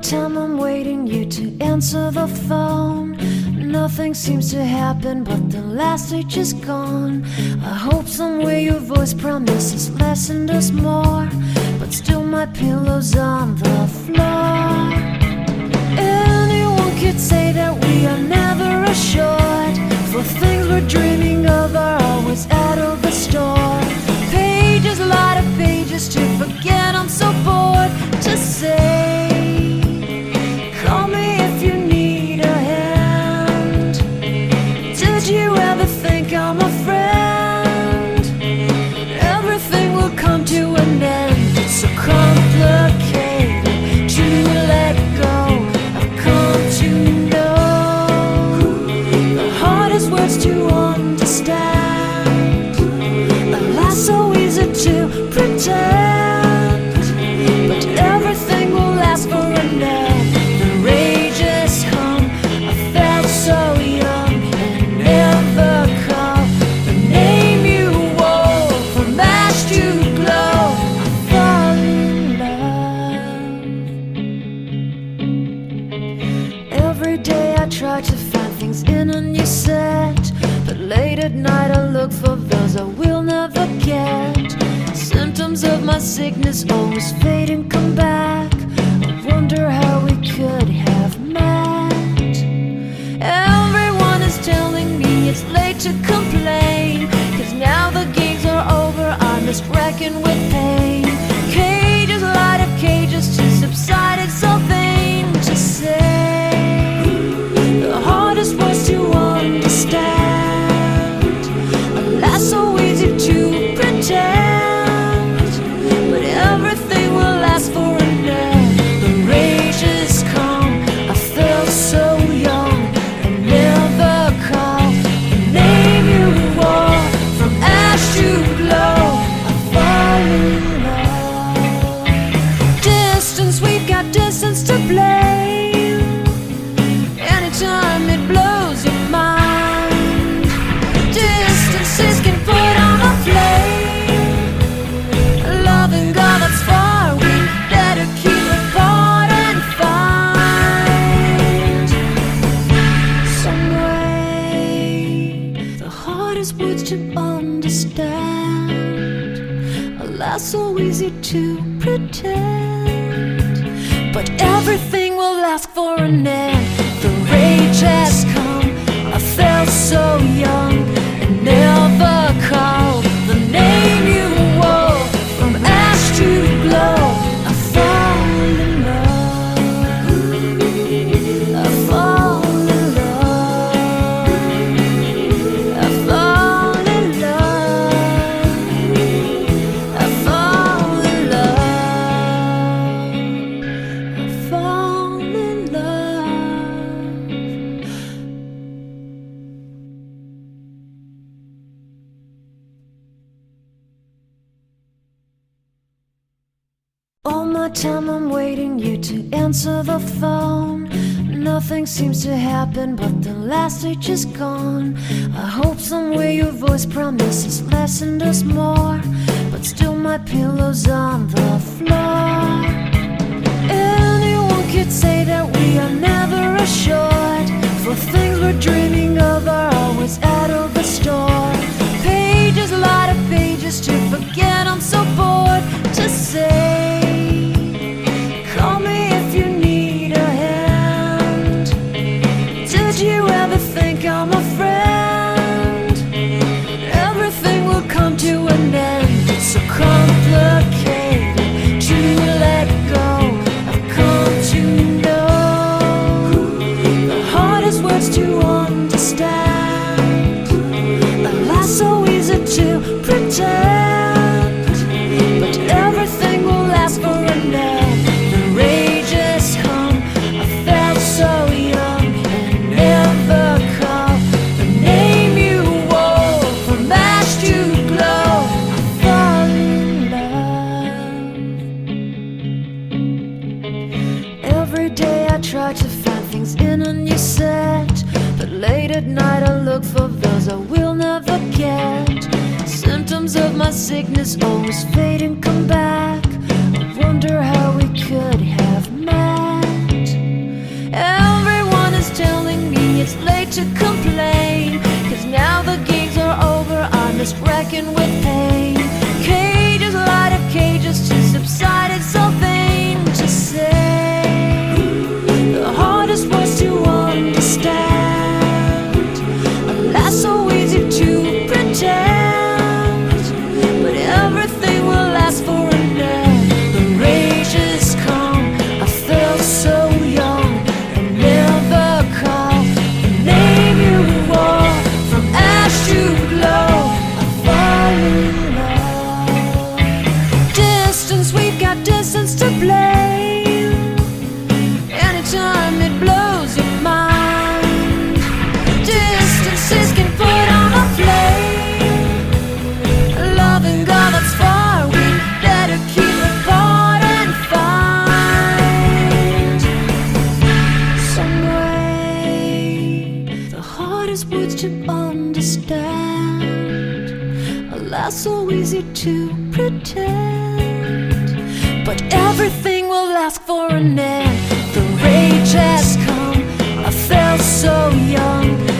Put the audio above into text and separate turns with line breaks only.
time I'm waiting you to answer the phone. Nothing seems to happen, but the last stage is gone. I hope somewhere your voice promises less and us more, but still my pillow's on the floor. Anyone could say that we are never assured, for things we're dreaming of are always out of the store. Pages, a lot of pages to forget, I'm so bored to say. Call me if you need a hand. Did you ever think I'm a friend? Everything will come to an end. It's so complicated to let go. I've come to know the hardest words to understand. Alas, so easy to pretend, but everything will last for a night. The rage has come. I felt so young and never called the name you wore. From ash to glow, I fall in love. Every day I try to find things in a new set, but late at night I look for those I will never get. Symptoms of my sickness always fade and come back. I wonder how we could have met. Everyone is telling me it's late to complain, 'cause now the games are over, I'm just wrecking with pain. Cages, light of cages to subside, it's so vain to say. The hardest words to understand. Alas, so easy to pretend, but everything will last for a night. The rage has come. I felt so young and never called the name you wore. From ash to glow, I fall in love. Distance, we've got distance to blame. Anytime it blows your mind, distances can put on a flame. Loving God that's far, we better keep it apart and find some way. The hardest words to understand. Alas, so easy to pretend, but everything will last for an end. The rage has come. I felt so young and never called the name you wore. From ash to glow, I fall in love. I fall in love. I fall in love. I fall in love. I fall in love. All my time I'm waiting you to answer the phone. Nothing seems to happen, but the last stage is gone. I hope somewhere your voice promises less and us more, but still my pillow's on the floor. Anyone could say that we are never assured, for things we're dreaming of are always out of the store. Pages, a lot of pages to forget, I'm so bored to say. Call me if you need a hand. Did you ever think I'm a friend? Everything will come to an end. It's so complicated to let go. I've come to know the hardest words to understand. Alas, so easy to pretend, but everything will last for a night. The rage has come. I felt so young and never called the name you wore. From ash to glow, I fall in love. Every day I try to find things in a new set, but late at night I look for those I will never get. Symptoms of my sickness always fade and come back. I wonder how we could have met. understand. Alas, so easy to pretend. But everything will ask for an end. The rage has come. I felt so young.